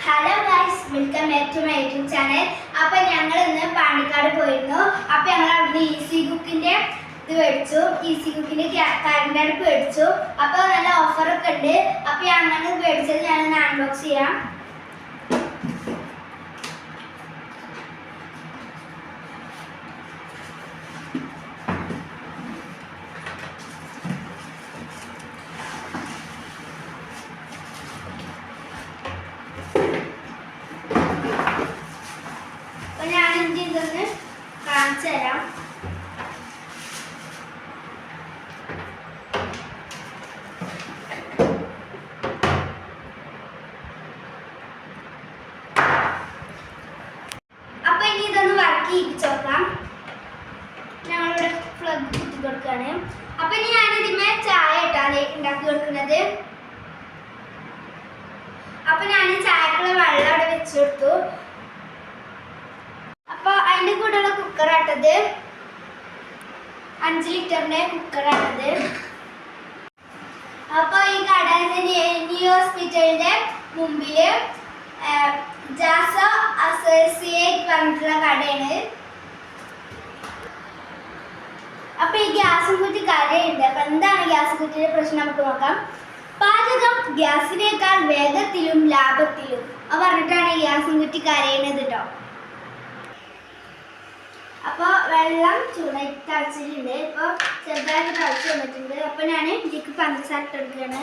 Hello guys, welcome back to my YouTube channel. അപ്പോൾ ഞങ്ങൾ ഇന്ന് പാണ്ടിക്കാട് പോയിരുന്നു. അപ്പോൾ ഞങ്ങൾ അവിടുന്ന് ഈസി കുക്കിൻ്റെ ഇത് മേടിച്ചു, ഈസി കുക്കിൻ്റെ കറണ്ട് അടുപ്പ് മേടിച്ചു. അപ്പോൾ നല്ല ഓഫറൊക്കെ ഉണ്ട്. അപ്പോൾ ഞങ്ങൾ മേടിച്ചത് ഞാനൊന്ന് അൺബോക്സ് ചെയ്യാം. ഇതൊന്ന് കാണിച്ചു തരാം. അപ്പൊ ഇനി ഇതൊന്ന് വർക്ക് ചെയ്യിപ്പിച്ചു നോക്കാം. ഞങ്ങളിവിടെ പ്ലഗ് കുത്തി കൊടുക്കാണ്. അപ്പൊ ഇനി ഞാനിതിന്മേ ചായ ഇട്ടാണ് ഉണ്ടാക്കി കൊടുക്കുന്നത്. അപ്പൊ ഞാൻ ചായക്കുള്ള വെള്ളം അവിടെ വെച്ചു കൊടുത്തു. അപ്പോൾ അതിൻ്റെ കൂടെയുള്ള കുക്കറാട്ടത് 5 ലിറ്ററിൻ്റെ കുക്കറാട്ടത്. അപ്പോൾ ഈ കടയിലെ ന്യൂ ഹോസ്പിറ്റലിൻ്റെ മുമ്പിൽ ജാസോ അസോസിയേറ്റ് പറഞ്ഞിട്ടുള്ള കടയാണ്. അപ്പോൾ ഈ ഗ്യാസും കുറ്റി കരയുണ്ട്. അപ്പോൾ എന്താണ് ഗ്യാസ് കുറ്റിയുടെ പ്രശ്നം നമുക്ക് നോക്കാം. പാചകം ഗ്യാസിനേക്കാൾ വേഗത്തിലും ലാഭത്തിലും പറഞ്ഞിട്ടാണ് ഈ ഗ്യാസും കുറ്റി കരയുന്നത് കേട്ടോ. അപ്പോൾ വെള്ളം ചൂടായി തിളച്ചിട്ടുണ്ട്. ഇപ്പോൾ ചെറുതായിട്ട് തിളച്ച് വന്നിട്ടുണ്ട്. അപ്പോൾ ഞാൻ ഇതിലേക്ക് പഞ്ചസാര ഇട്ടെടുക്കുകയാണ്.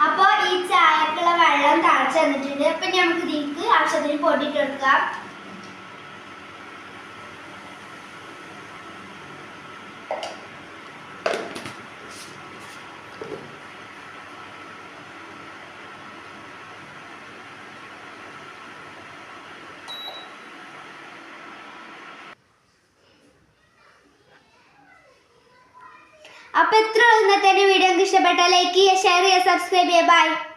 അപ്പോൾ ഈ ചായക്കുള്ള വെള്ളം തിളച്ച് വന്നിട്ടുണ്ട്. അപ്പം നമുക്ക് ഇതിലേക്ക് ആവശ്യത്തിന് പൊടി ഇട്ട് കൊടുക്കാം. അപ്പോൾ ഇത്ര ഇന്നത്തെ വീഡിയോ ഇഷ്ടപ്പെട്ടാൽ ലൈക്ക് ചെയ്യുക, ഷെയർ ചെയ്യുക, സബ്സ്ക്രൈബ് ചെയ്യുക. ബൈ.